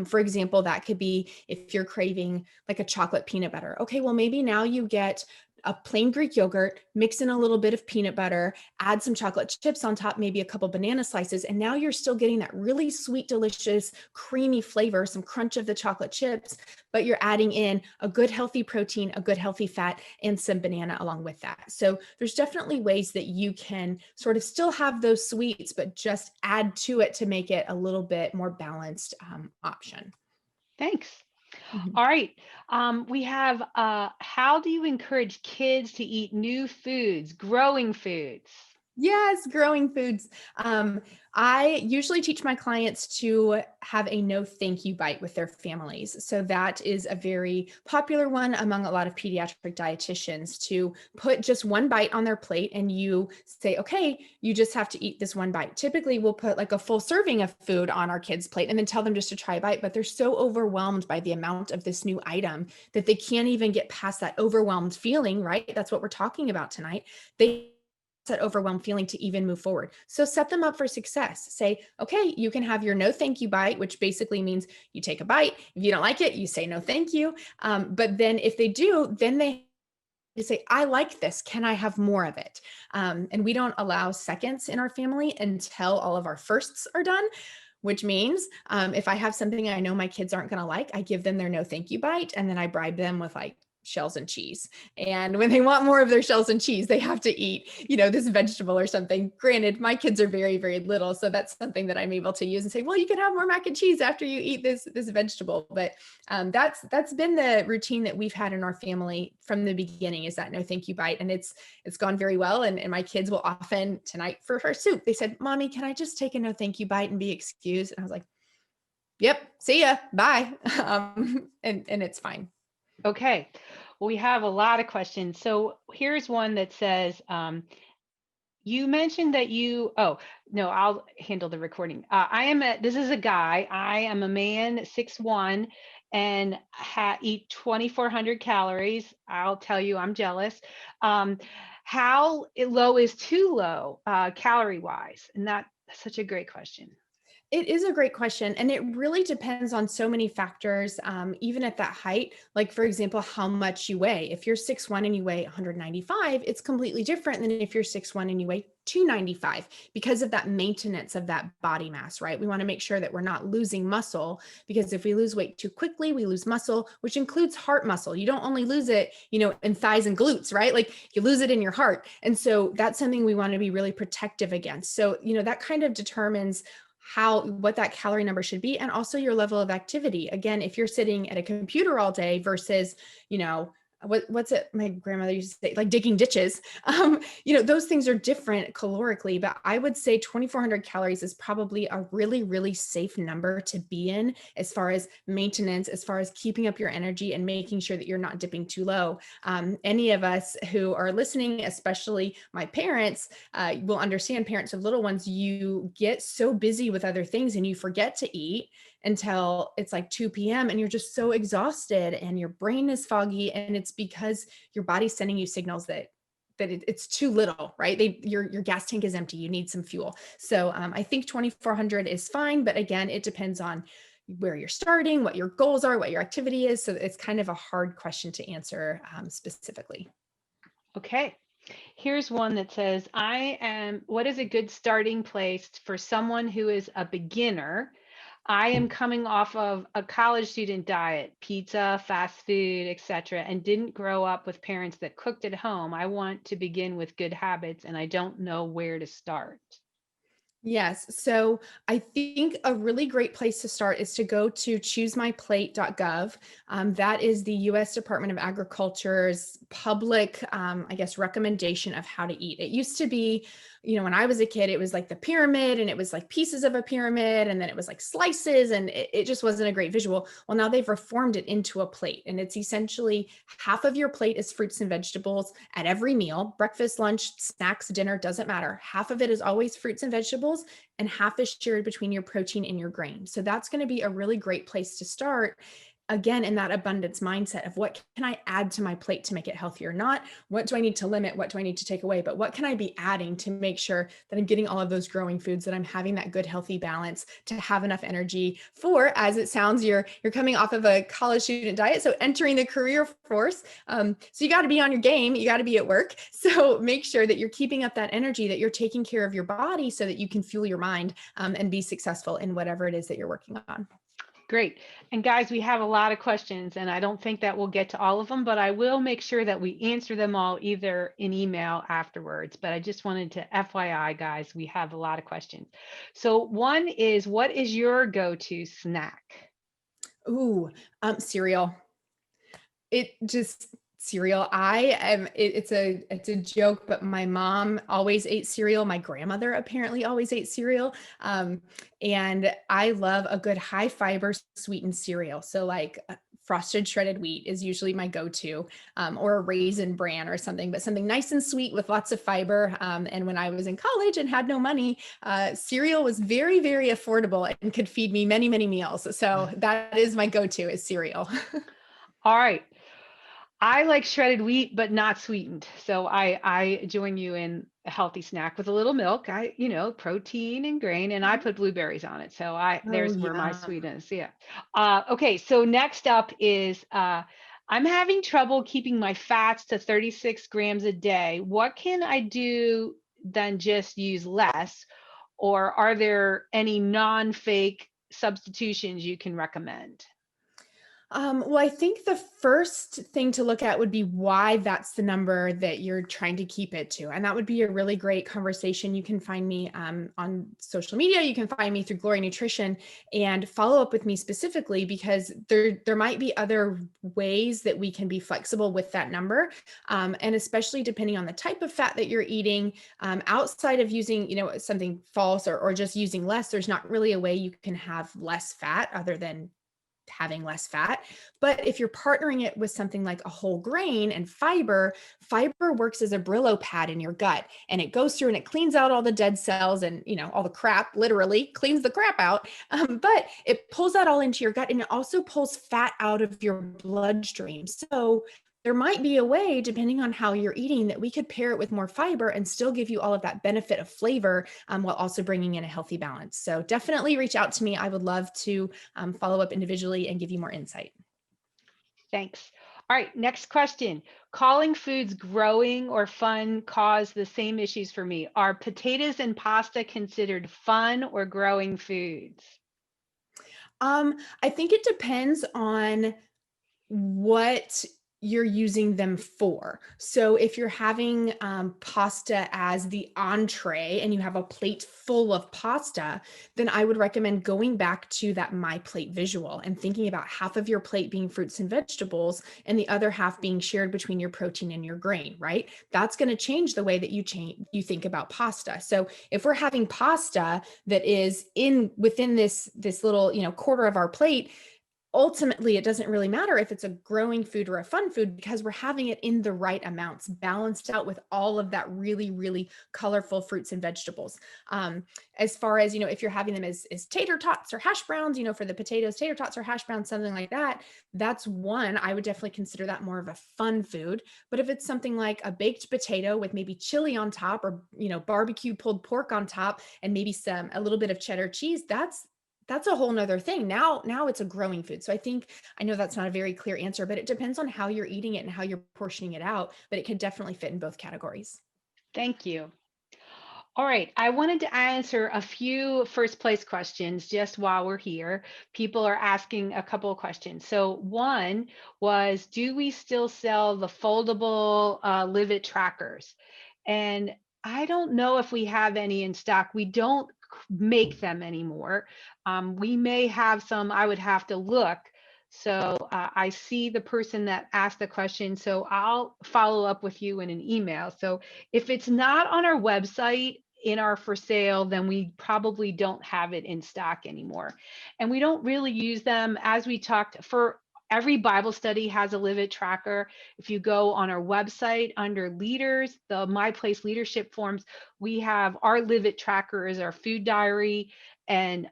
for example, that could be if you're craving like a chocolate peanut butter. Okay, well, maybe now you get a plain Greek yogurt, mix in a little bit of peanut butter, add some chocolate chips on top, maybe a couple banana slices, and now you're still getting that really sweet, delicious, creamy flavor, some crunch of the chocolate chips, but you're adding in a good healthy protein, a good healthy fat, and some banana along with that. So there's definitely ways that you can sort of still have those sweets, but just add to it to make it a little bit more balanced option. Thanks. Mhm. All right. We have how do you encourage kids to eat new foods, growing foods? Yes, growing foods. I usually teach my clients to have a no thank you bite with their families. So that is a very popular one among a lot of pediatric dietitians, to put just one bite on their plate and you say, okay, you just have to eat this one bite. Typically, we'll put like a full serving of food on our kids' plate and then tell them just to try a bite, but they're so overwhelmed by the amount of this new item that they can't even get past that overwhelmed feeling, right? That's what we're talking about tonight. They that overwhelmed feeling to even move forward. So set them up for success. Say, okay, you can have your no thank you bite, which basically means you take a bite. If you don't like it, you say no thank you. But then if they do, then they They say, I like this. Can I have more of it? And we don't allow seconds in our family until all of our firsts are done, which means if I have something I know my kids aren't going to like, I give them their no thank you bite. And then I bribe them with like shells and cheese. And when they want more of their shells and cheese, they have to eat, this vegetable or something. Granted, my kids are very, very little. So that's something that I'm able to use and say, well, you can have more mac and cheese after you eat this vegetable. But that's been the routine that we've had in our family from the beginning, is that no thank you bite. And it's gone very well. And my kids will often, tonight for our soup, they said, Mommy, can I just take a no thank you bite and be excused? And I was like, yep, see ya, bye. And it's fine. Okay. Well, we have a lot of questions. So here's one that says, you mentioned that oh, no, I'll handle the recording. This is a guy. I am a man, 6'1", and eat 2,400 calories. I'll tell you, I'm jealous. How low is too low, calorie wise? And that's such a great question. It is a great question. And it really depends on so many factors, even at that height. Like, for example, how much you weigh. If you're 6'1" and you weigh 195, it's completely different than if you're 6'1" and you weigh 295, because of that maintenance of that body mass, right? We want to make sure that we're not losing muscle, because if we lose weight too quickly, we lose muscle, which includes heart muscle. You don't only lose it, in thighs and glutes, right? Like you lose it in your heart. And so that's something we want to be really protective against. So, that kind of determines what that calorie number should be, and also your level of activity. Again, if you're sitting at a computer all day versus, what's it my grandmother used to say, like digging ditches, those things are different calorically. But I would say 2,400 calories is probably a really, really safe number to be in, as far as maintenance, as far as keeping up your energy and making sure that you're not dipping too low. Any of us who are listening, especially my parents, will understand. Parents of little ones, you get so busy with other things and you forget to eat until it's like 2 p.m. and you're just so exhausted and your brain is foggy, and it's because your body's sending you signals that it's too little, right? Your gas tank is empty. You need some fuel. So I think 2,400 is fine, but again, it depends on where you're starting, what your goals are, what your activity is. So it's kind of a hard question to answer specifically. Okay. Here's one that says, what is a good starting place for someone who is a beginner? I am coming off of a college student diet, pizza, fast food, etc., and didn't grow up with parents that cooked at home. I want to begin with good habits, and I don't know where to start. Yes. So I think a really great place to start is to go to choosemyplate.gov. That is the U.S. Department of Agriculture's public, recommendation of how to eat. It used to be, when I was a kid, it was like the pyramid, and it was like pieces of a pyramid, and then it was like slices, and it just wasn't a great visual. Well, now they've reformed it into a plate, and it's essentially half of your plate is fruits and vegetables at every meal, breakfast, lunch, snacks, dinner, doesn't matter. Half of it is always fruits and vegetables, and half is shared between your protein and your grain. So that's going to be a really great place to start. Again, in that abundance mindset of what can I add to my plate to make it healthier? Not what do I need to limit? What do I need to take away? But what can I be adding to make sure that I'm getting all of those growing foods, that I'm having that good, healthy balance to have enough energy for, as it sounds, you're coming off of a college student diet. So entering the career force. So you got to be on your game. You got to be at work. So make sure that you're keeping up that energy, that you're taking care of your body so that you can fuel your mind and be successful in whatever it is that you're working on. Great. And guys, we have a lot of questions, and I don't think that we'll get to all of them, but I will make sure that we answer them all either in email afterwards. But I just wanted to FYI, guys, we have a lot of questions. So one is, what is your go-to snack? Ooh, cereal. Cereal. It's a joke, but my mom always ate cereal. My grandmother apparently always ate cereal. And I love a good high fiber sweetened cereal. So like frosted shredded wheat is usually my go-to, or a Raisin Bran or something, but something nice and sweet with lots of fiber. And when I was in college and had no money, cereal was very, very affordable and could feed me many, many meals. So that is my go-to, is cereal. All right. I like shredded wheat, but not sweetened. So I join you in a healthy snack with a little milk. Protein and grain, and I put blueberries on it. So Oh, there's where my yeah. sweetness. Yeah. Okay. So next up is I'm having trouble keeping my fats to 36 grams a day. What can I do than just use less? Or are there any non-fake substitutions you can recommend? Well, I think the first thing to look at would be why that's the number that you're trying to keep it to. And that would be a really great conversation. You can find me on social media. You can find me through Glory Nutrition and follow up with me specifically because there might be other ways that we can be flexible with that number. And especially depending on the type of fat that you're eating, outside of using, something false or just using less, there's not really a way you can have less fat other than having less fat. But if you're partnering it with something like a whole grain and fiber works as a Brillo pad in your gut, and it goes through and it cleans out all the dead cells and, all the crap, literally cleans the crap out. But it pulls that all into your gut, and it also pulls fat out of your bloodstream. So there might be a way, depending on how you're eating, that we could pair it with more fiber and still give you all of that benefit of flavor, while also bringing in a healthy balance. So definitely reach out to me. I would love to follow up individually and give you more insight. Thanks. All right, next question. Calling foods growing or fun cause the same issues for me. Are potatoes and pasta considered fun or growing foods? I think it depends on what you're using them for. So if you're having pasta as the entree and you have a plate full of pasta, then I would recommend going back to that my plate visual and thinking about half of your plate being fruits and vegetables and the other half being shared between your protein and your grain, right? That's going to change the way that you think about pasta. So if we're having pasta that is in within this little, quarter of our plate, ultimately it doesn't really matter if it's a growing food or a fun food because we're having it in the right amounts, balanced out with all of that really, really colorful fruits and vegetables. As far as, if you're having them as tater tots or hash browns, for the potatoes, tater tots or hash browns, something like that, that's one. I would definitely consider that more of a fun food. But if it's something like a baked potato with maybe chili on top or, barbecue pulled pork on top and maybe a little bit of cheddar cheese, that's a whole nother thing. Now it's a growing food. So I know that's not a very clear answer, but it depends on how you're eating it and how you're portioning it out, but it could definitely fit in both categories. Thank you. All right, I wanted to answer a few first place questions just while we're here. People are asking a couple of questions. So, one was, do we still sell the foldable Live It trackers? And I don't know if we have any in stock. We don't make them anymore. We may have some, I would have to look. So I see the person that asked the question. So I'll follow up with you in an email. So if it's not on our website in our for sale, then we probably don't have it in stock anymore. And we don't really use them, as we talked, for every Bible study has a Live It tracker. If you go on our website under leaders, the My Place leadership forms, we have our Live It tracker is our food diary. And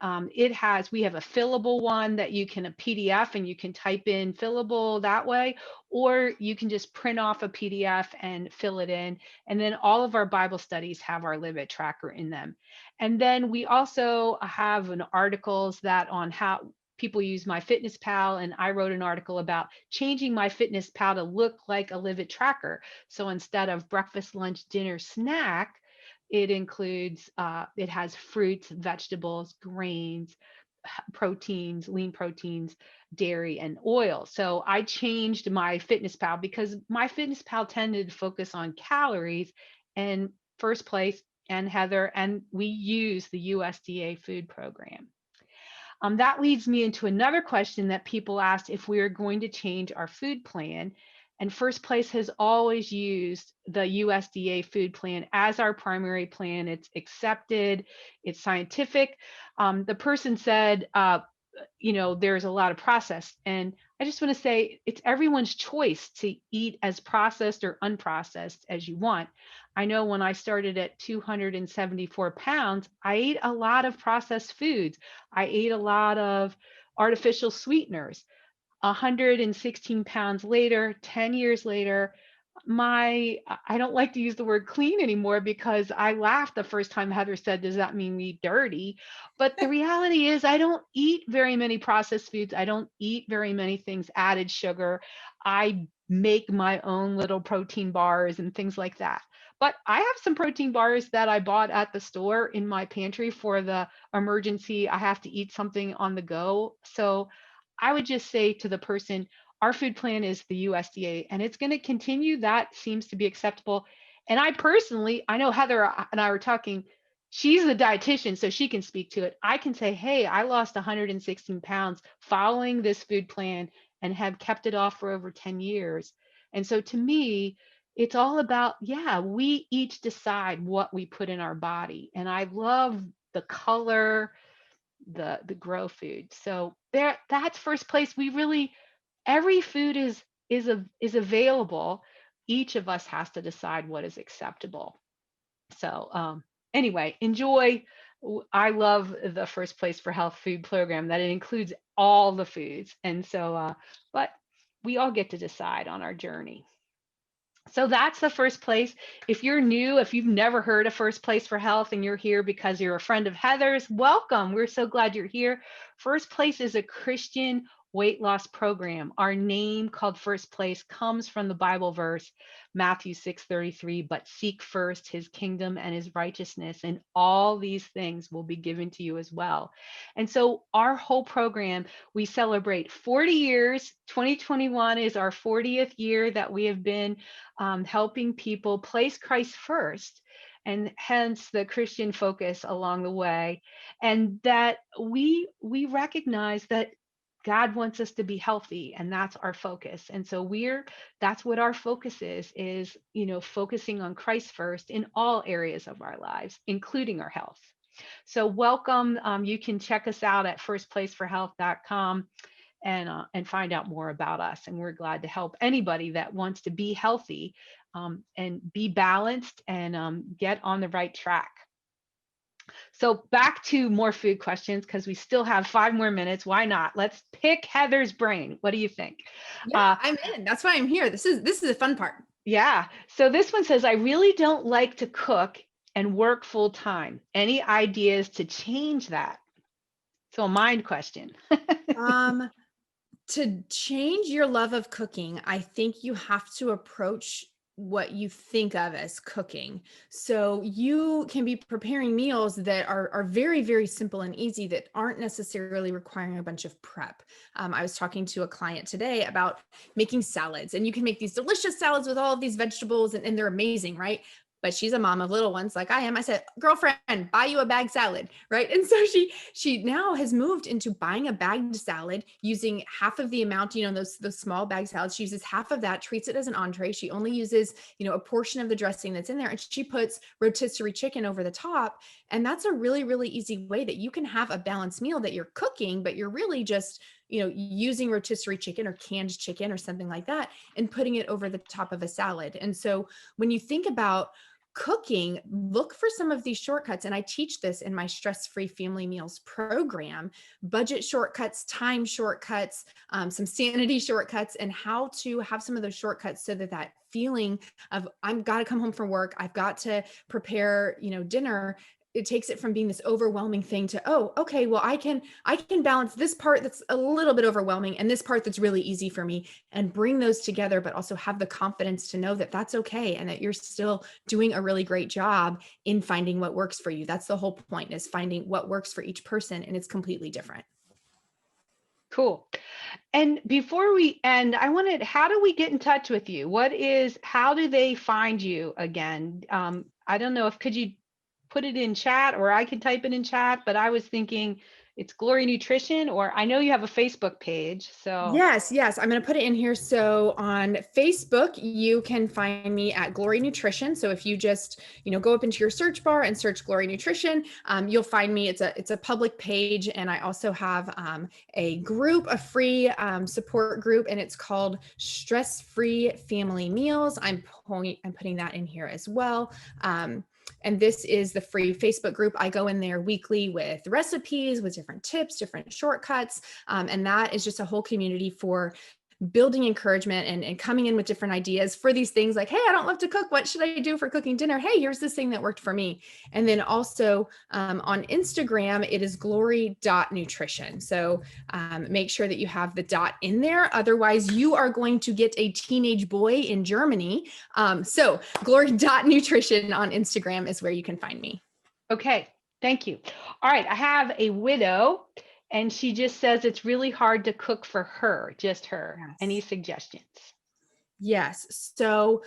we have a fillable one that you can a PDF and you can type in fillable that way, or you can just print off a PDF and fill it in. And then all of our Bible studies have our Live It tracker in them. And then we also have an articles that on how people use MyFitnessPal, and I wrote an article about changing MyFitnessPal to look like a Live It tracker. So instead of breakfast, lunch, dinner, snack, it has fruits, vegetables, grains, proteins, lean proteins, dairy, and oil. So I changed MyFitnessPal because MyFitnessPal tended to focus on calories and first place and Heather, and we use the USDA food program. That leads me into another question that people asked if we are going to change our food plan. And First Place has always used the USDA food plan as our primary plan. It's accepted, it's scientific. The person said, there's a lot of processed. And I just want to say it's everyone's choice to eat as processed or unprocessed as you want. I know when I started at 274 pounds, I ate a lot of processed foods. I ate a lot of artificial sweeteners. 116 pounds later, 10 years later, I don't like to use the word clean anymore because I laughed the first time Heather said, does that mean we dirty? But the reality is I don't eat very many processed foods. I don't eat very many things added sugar. I make my own little protein bars and things like that. But I have some protein bars that I bought at the store in my pantry for the emergency. I have to eat something on the go. So I would just say to the person, our food plan is the USDA and it's going to continue. That seems to be acceptable. And I personally, I know Heather and I were talking, she's the dietitian, so she can speak to it. I can say, hey, I lost 116 pounds following this food plan and have kept it off for over 10 years. And so to me, it's all about, yeah, we each decide what we put in our body. And I love the color, the grow food. So there, that's first place. We really, every food is available. Each of us has to decide what is acceptable. So anyway, enjoy. I love the First Place for Health food program that it includes all the foods. And so but we all get to decide on our journey. So that's the first place. If you're new, if you've never heard of First Place for Health and you're here because you're a friend of Heather's, welcome. We're so glad you're here. First Place is a Christian weight loss program. Our name called First Place comes from the Bible verse, Matthew 6:33, but seek first his kingdom and his righteousness, and all these things will be given to you as well. And so our whole program, we celebrate 40 years. 2021 is our 40th year that we have been helping people place Christ first, and hence the Christian focus along the way, and that we recognize that God wants us to be healthy, and that's our focus. And so that's what our focus is, focusing on Christ first in all areas of our lives, including our health. So welcome. You can check us out at firstplaceforhealth.com and find out more about us. And we're glad to help anybody that wants to be healthy and be balanced and get on the right track. So back to more food questions because we still have 5 more minutes. Why not? Let's pick Heather's brain. What do you think? Yeah, I'm in. That's why I'm here. This is the fun part. Yeah. So this one says, I really don't like to cook and work full time. Any ideas to change that? So a mind question. To change your love of cooking, I think you have to approach what you think of as cooking. So you can be preparing meals that are very, very simple and easy that aren't necessarily requiring a bunch of prep. I was talking to a client today about making salads, and you can make these delicious salads with all of these vegetables, and they're amazing, right? But she's a mom of little ones like I am. I said, girlfriend, buy you a bag salad, right? And so she now has moved into buying a bagged salad, using half of the amount, those small bag salads. She uses half of that, treats it as an entree. She only uses, a portion of the dressing that's in there, and she puts rotisserie chicken over the top. And that's a really, really easy way that you can have a balanced meal that you're cooking, but you're really just, using rotisserie chicken or canned chicken or something like that and putting it over the top of a salad. And so when you think about cooking, look for some of these shortcuts. And I teach this in my stress-free family meals program: budget shortcuts, time shortcuts, some sanity shortcuts, and how to have some of those shortcuts so that feeling of I've got to come home from work, I've got to prepare, dinner, it takes it from being this overwhelming thing to, oh, okay, well, I can balance this part that's a little bit overwhelming and this part that's really easy for me, and bring those together, but also have the confidence to know that that's okay and that you're still doing a really great job in finding what works for you. That's the whole point, is finding what works for each person, and it's completely different. Cool. And before we end, how do we get in touch with you? How do they find you again? I don't know could you put it in chat, or I could type it in chat, but I was thinking it's Glory Nutrition, or I know you have a Facebook page. So Yes. I'm going to put it in here. So on Facebook, you can find me at Glory Nutrition. So if you just, go up into your search bar and search Glory Nutrition, you'll find me. It's a public page. And I also have a group, a free support group, and it's called Stress Free Family Meals. I'm putting that in here as well. And this is the free Facebook group. I go in there weekly with recipes, with different tips, different shortcuts. And that is just a whole community for building encouragement and coming in with different ideas for these things like, hey, I don't love to cook. What should I do for cooking dinner? Hey, here's this thing that worked for me. And then also on Instagram, it is glory.nutrition. So make sure that you have the dot in there. Otherwise, you are going to get a teenage boy in Germany. So glory.nutrition on Instagram is where you can find me. Okay, thank you. All right, I have a widow, and she just says it's really hard to cook for her, just her. Yes. Any suggestions? Yes. So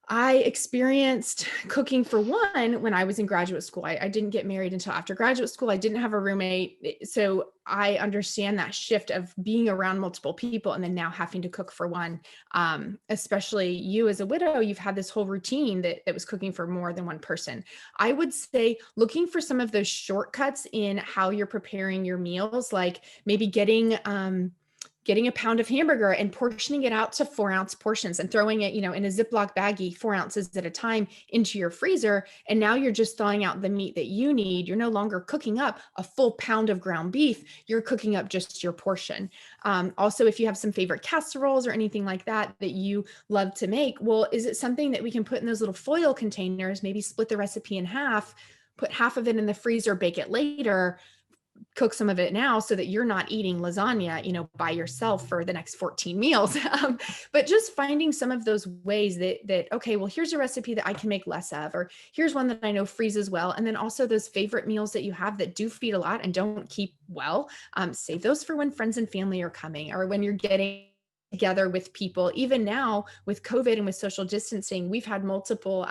I experienced cooking for one when I was in graduate school. I didn't get married until after graduate school. I didn't have a roommate. So I understand that shift of being around multiple people and then now having to cook for one. Especially you as a widow, you've had this whole routine that was cooking for more than one person. I would say looking for some of those shortcuts in how you're preparing your meals, like maybe getting a pound of hamburger and portioning it out to 4-ounce portions and throwing it, in a Ziploc baggie, 4 ounces at a time into your freezer. And now you're just thawing out the meat that you need. You're no longer cooking up a full pound of ground beef. You're cooking up just your portion. Also, if you have some favorite casseroles or anything like that you love to make, well, is it something that we can put in those little foil containers, maybe split the recipe in half, put half of it in the freezer, bake it later, cook some of it now so that you're not eating lasagna, by yourself for the next 14 meals. But just finding some of those ways that, okay, well, here's a recipe that I can make less of, or here's one that I know freezes well. And then also those favorite meals that you have that do feed a lot and don't keep well, save those for when friends and family are coming or when you're getting together with people. Even now with COVID and with social distancing, we've had multiple,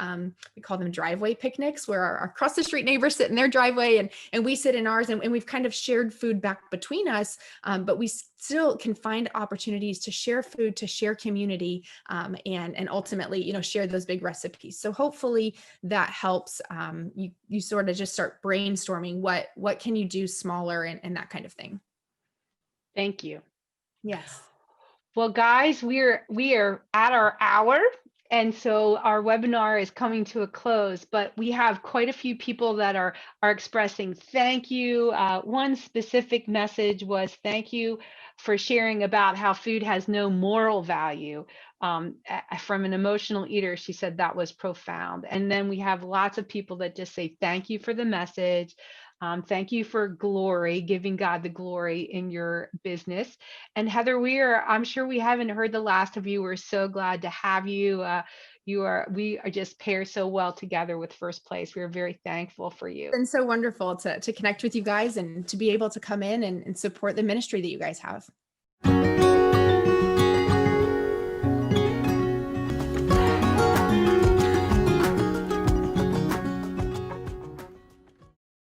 we call them driveway picnics, where our across the street neighbors sit in their driveway and we sit in ours, and we've kind of shared food back between us. But we still can find opportunities to share food, to share community, and ultimately, share those big recipes. So hopefully that helps. You sort of just start brainstorming what can you do smaller and that kind of thing. Thank you. Yes. Well, guys, we are at our hour, and so our webinar is coming to a close. But we have quite a few people that are expressing thank you. One specific message was thank you for sharing about how food has no moral value. From an emotional eater, she said that was profound. And then we have lots of people that just say thank you for the message. Thank you for glory, giving God the glory in your business. And Heather, I'm sure we haven't heard the last of you. We're so glad to have you. We are just paired so well together with First Place. We're very thankful for you. It's been so wonderful to connect with you guys and to be able to come in and support the ministry that you guys have.